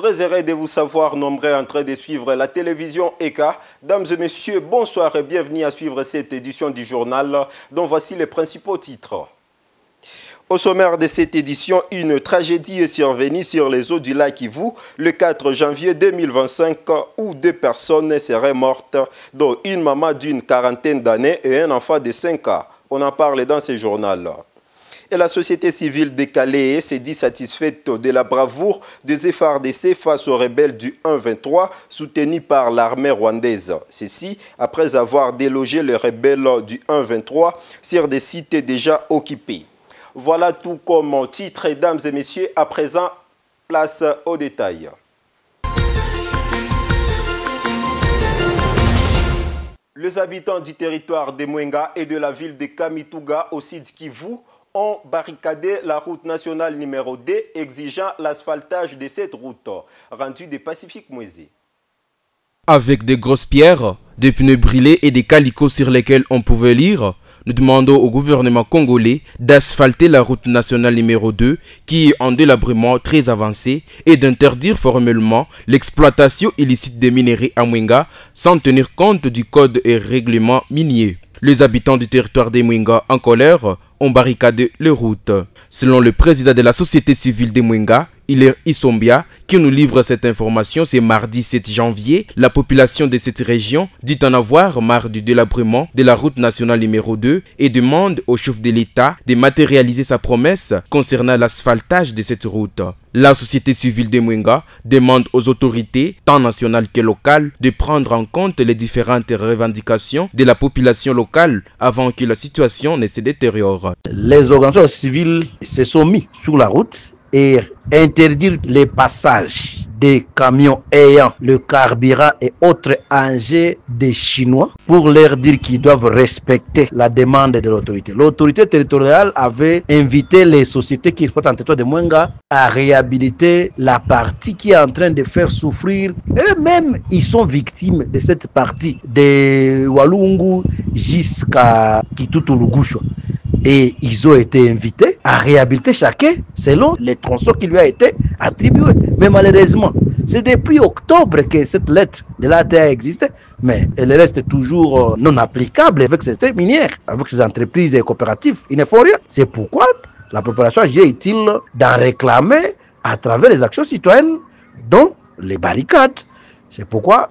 Très heureux de vous savoir nombreux en train de suivre la télévision ECA. Dames et messieurs, bonsoir et bienvenue à suivre cette édition du journal dont voici les principaux titres. Au sommaire de cette édition, une tragédie est survenue sur les eaux du lac Kivu le 4 janvier 2025 où 2 personnes seraient mortes, dont une maman d'une quarantaine d'années et un enfant de 5 ans. On en parle dans ce journal. Et la société civile de Calais s'est dit satisfaite de la bravoure des FARDC face aux rebelles du 1-23 soutenus par l'armée rwandaise. Ceci après avoir délogé les rebelles du 1-23 sur des sites déjà occupés. Voilà tout comme titre, mesdames et messieurs. À présent, place aux détails. Les habitants du territoire de Mwenga et de la ville de Kamituga au sud Kivu ont barricadé la route nationale numéro 2 exigeant l'asphaltage de cette route, rendue de Pacifique Mouézé. Avec des grosses pierres, des pneus brûlés et des calicots sur lesquels on pouvait lire, nous demandons au gouvernement congolais d'asphalter la route nationale numéro 2 qui est en délabrement très avancé et d'interdire formellement l'exploitation illicite des minerais à Mwenga sans tenir compte du code et règlement minier. Les habitants du territoire des Mwenga en colère ont barricadé les routes. Selon le président de la société civile de Mwenga, Hilaire Isombia, qui nous livre cette information, c'est mardi 7 janvier, la population de cette région dit en avoir marre du délabrement de la route nationale numéro 2 et demande au chef de l'État de matérialiser sa promesse concernant l'asphaltage de cette route. La société civile de Mwenga demande aux autorités, tant nationales que locales, de prendre en compte les différentes revendications de la population locale avant que la situation ne se détériore. Les organisations civiles se sont mis sur la route et interdire les passages des camions ayant le carburant et autres engins des Chinois pour leur dire qu'ils doivent respecter la demande de l'autorité. L'autorité territoriale avait invité les sociétés qui exploitent en territoire de Mwenga à réhabiliter la partie qui est en train de faire souffrir. Eux-mêmes, ils sont victimes de cette partie de Walungu jusqu'à Kitutu-Lugusho. Et ils ont été invités à réhabiliter chacun selon les tronçons qui lui a été attribués. Mais malheureusement, c'est depuis octobre que cette lettre de l'ATA existe, mais elle reste toujours non applicable avec ces minières, avec ces entreprises et coopératives. Ils ne font rien. C'est pourquoi la population est utile d'en réclamer à travers les actions citoyennes, dont les barricades. C'est pourquoi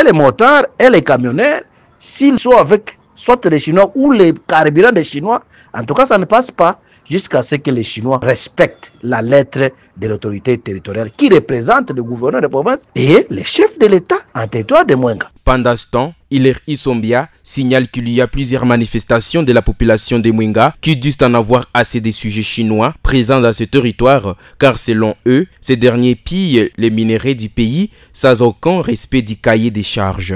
les motards et les camionneurs, s'ils sont avec soit les Chinois ou les carburants des Chinois, en tout cas ça ne passe pas jusqu'à ce que les Chinois respectent la lettre de l'autorité territoriale qui représente le gouverneur de province et les chefs de l'État en territoire de Mwenga. Pendant ce temps, Hilaire Isombia signale qu'il y a plusieurs manifestations de la population de Mwenga qui disent en avoir assez des sujets chinois présents dans ce territoire car selon eux, ces derniers pillent les minerais du pays sans aucun respect du cahier des charges.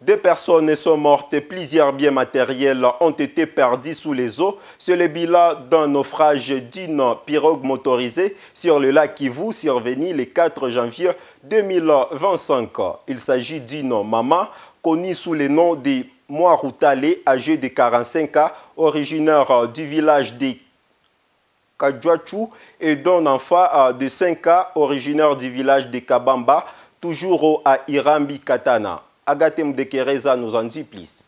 2 personnes sont mortes et plusieurs biens matériels ont été perdus sous les eaux. C'est le bilan d'un naufrage d'une pirogue motorisée sur le lac Kivu survenu le 4 janvier 2025. Il s'agit d'une maman connue sous le nom de Moaroutale, âgée de 45 ans, originaire du village de Kadjouachou, et d'un enfant de 5 ans, originaire du village de Kabamba, toujours à Irambi Katana. Agathe Mdekereza nous en dit plus.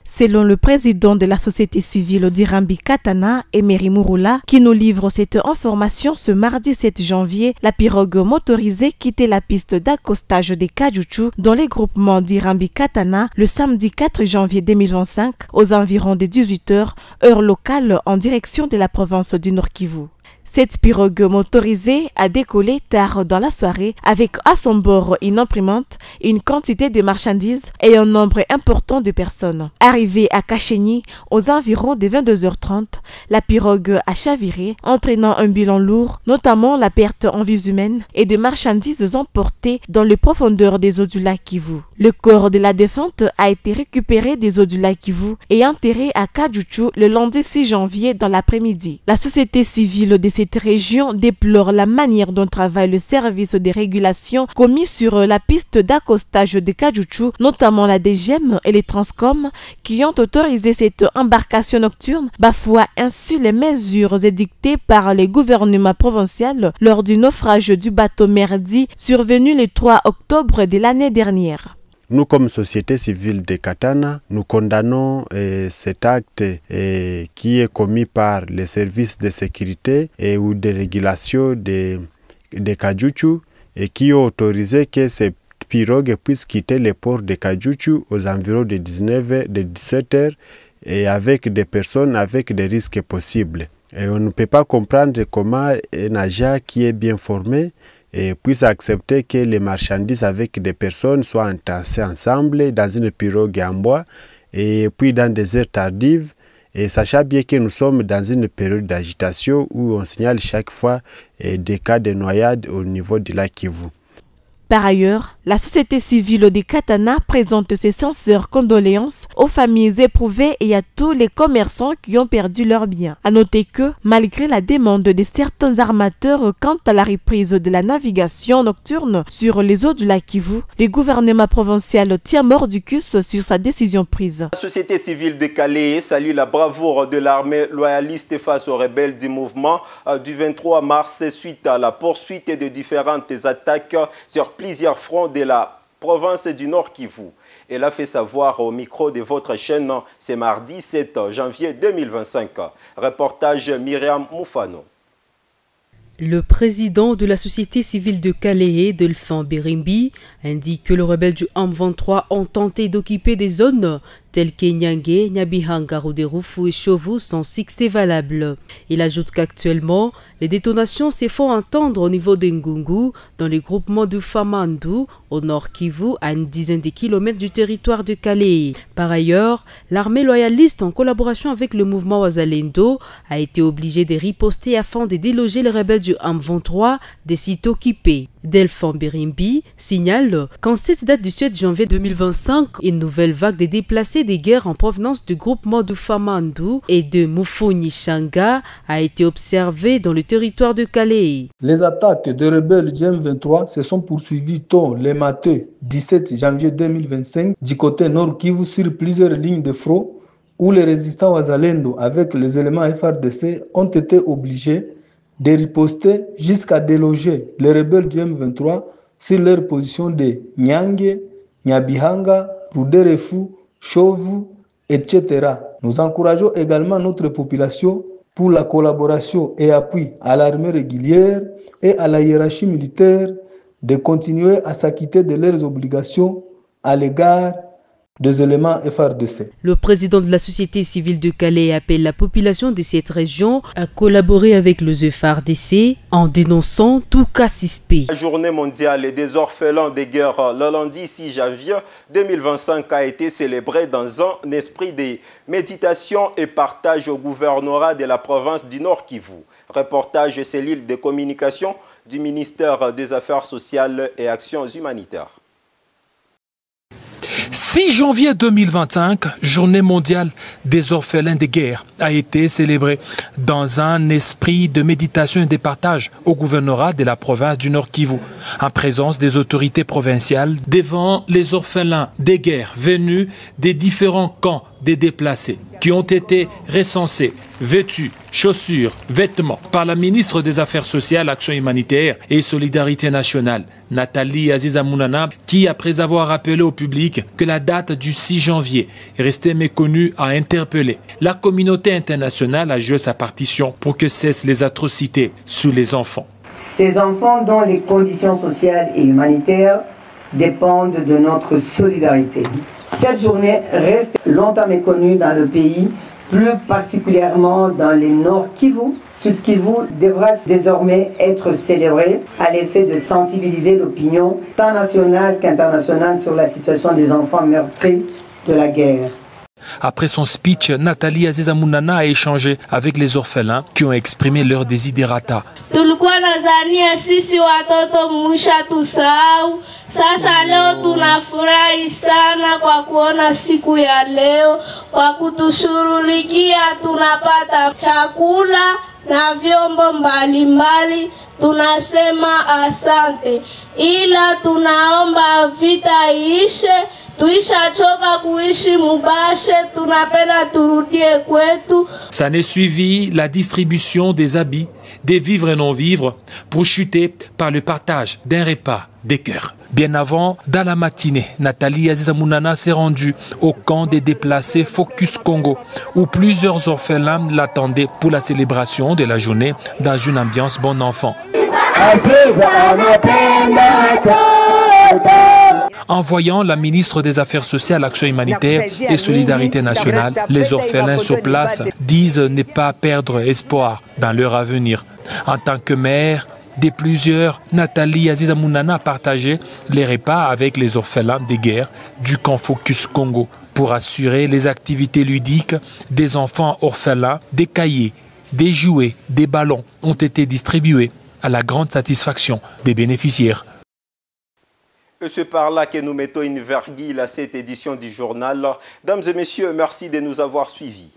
Selon le président de la société civile d'Irambi Katana, Emery Mouroula, qui nous livre cette information ce mardi 7 janvier, la pirogue motorisée quittait la piste d'accostage des Kadjouchou dans les groupements d'Irambi Katana le samedi 4 janvier 2025 aux environs de 18 h, heure locale en direction de la province du Nord Kivu. Cette pirogue motorisée a décollé tard dans la soirée avec à son bord une imprimante, une quantité de marchandises et un nombre important de personnes. Arrivée à Kachéni aux environs de 22 h 30, la pirogue a chaviré, entraînant un bilan lourd, notamment la perte en vies humaines et de marchandises emportées dans les profondeurs des eaux du lac Kivu. Le corps de la défunte a été récupéré des eaux du lac Kivu et enterré à Kadjouchou le lundi 6 janvier dans l'après-midi. La société civile de cette région déplorent la manière dont travaille le service de régulation commis sur la piste d'accostage de Kadjoutchou, notamment la DGM et les Transcom, qui ont autorisé cette embarcation nocturne, bafouant ainsi les mesures édictées par les gouvernements provinciaux lors du naufrage du bateau Merdi survenu le 3 octobre de l'année dernière. Nous, comme société civile de Katana, nous condamnons cet acte qui est commis par les services de sécurité ou de régulation de Kadjoutchou et qui ont autorisé que ces pirogues puissent quitter le port de Kadjoutchou aux environs de 17 heures et avec des personnes avec des risques possibles. Et on ne peut pas comprendre comment un nageur qui est bien formé et puisse accepter que les marchandises avec des personnes soient entassées ensemble dans une pirogue en bois et puis dans des heures tardives, et sachant bien que nous sommes dans une période d'agitation où on signale chaque fois des cas de noyade au niveau du lac Kivu. Par ailleurs, la société civile de Katana présente ses sincères condoléances aux familles éprouvées et à tous les commerçants qui ont perdu leurs biens. À noter que, malgré la demande de certains armateurs quant à la reprise de la navigation nocturne sur les eaux du lac Kivu, le gouvernement provincial tient mordicus sur sa décision prise. La société civile de Calais salue la bravoure de l'armée loyaliste face aux rebelles du mouvement du 23 mars suite à la poursuite de différentes attaques sur plusieurs fronts de la province du Nord Kivu. Elle a fait savoir au micro de votre chaîne ce mardi 7 janvier 2025. Reportage Myriam Moufano. Le président de la société civile de Calais, Delphin Birimbi, indique que les rebelles du M23 ont tenté d'occuper des zones telles que Nyangé, Nyabihanga, Ruderufu et Chovu sont succès valables. Il ajoute qu'actuellement, les détonations se font entendre au niveau de Ngungu, dans le groupement du Famandu, au nord Kivu, à une dizaine de kilomètres du territoire de Calais. Par ailleurs, l'armée loyaliste, en collaboration avec le mouvement Wazalendo, a été obligée de riposter afin de déloger les rebelles du M23 des sites occupés. Delphin Birimbi signale qu'en cette date du 7 janvier 2025, une nouvelle vague de déplacés des guerres en provenance du groupement du Famandu et de Mufuni-Shanga a été observée dans le territoire de Calais. Les attaques de rebelles du M23 se sont poursuivies tôt le matin 17 janvier 2025 du côté nord Kivu sur plusieurs lignes de front où les résistants Wazalendo avec les éléments FARDC ont été obligés de riposter jusqu'à déloger les rebelles du M23 sur leur position de Nyange, Nyabihanga, Ruderefu, Chovu, etc. Nous encourageons également notre population pour la collaboration et appui à l'armée régulière et à la hiérarchie militaire de continuer à s'acquitter de leurs obligations à l'égard des éléments FARDC. Le président de la société civile de Calais appelle la population de cette région à collaborer avec le FARDC en dénonçant tout cas suspect. La journée mondiale des orphelins de guerre le lundi 6 janvier 2025 a été célébrée dans un esprit de méditation et partage au gouvernorat de la province du Nord Kivu. Reportage cellule de communication du ministère des Affaires sociales et Actions humanitaires. 6 janvier 2025, journée mondiale des orphelins de guerre, a été célébrée dans un esprit de méditation et de partage au gouvernorat de la province du Nord Kivu, en présence des autorités provinciales devant les orphelins de guerre venus des différents camps des déplacés qui ont été recensés, vêtus, chaussures, vêtements par la ministre des Affaires sociales, Action humanitaire et Solidarité nationale, Nathalie Aziza Mounana, qui, après avoir rappelé au public que la date du 6 janvier est restée méconnue, a interpellé la communauté internationale à jouer sa partition pour que cessent les atrocités sous les enfants. Ces enfants dont les conditions sociales et humanitaires dépendent de notre solidarité. Cette journée reste longtemps méconnue dans le pays, plus particulièrement dans les Nord Kivu. Sud Kivu devra désormais être célébré à l'effet de sensibiliser l'opinion tant nationale qu'internationale sur la situation des enfants meurtris de la guerre. Après son speech, Nathalie Aziza Mounana a échangé avec les orphelins qui ont exprimé leur desiderata. Tulikuwa nadhania sisi watoto mshatusahau. Sasa leo tunafurahi sana kwa kuona siku ya leo, kwa kutushughulikia tunapata chakula, na vyombo mbalimbali, tunasema asante, ila tunaomba vita iishe. Tuishachoka kuishi mubashe, tunapenda turudie kwetu. S'en est suivi la distribution des habits, des vivres et non-vivres pour chuter par le partage d'un repas des cœurs. Bien avant, dans la matinée, Nathalie Aziza Mounana s'est rendue au camp des déplacés Focus Congo, où plusieurs orphelins l'attendaient pour la célébration de la journée dans une ambiance bon enfant. En voyant la ministre des Affaires sociales, Action humanitaire et Solidarité nationale, les orphelins sur place disent ne pas perdre espoir dans leur avenir. En tant que mère de plusieurs, Nathalie Aziza Mounana a partagé les repas avec les orphelins de guerre du camp Focus Congo pour assurer les activités ludiques des enfants orphelins. Des cahiers, des jouets, des ballons ont été distribués à la grande satisfaction des bénéficiaires. Et c'est par là que nous mettons une virgule à cette édition du journal. Mesdames et messieurs, merci de nous avoir suivis.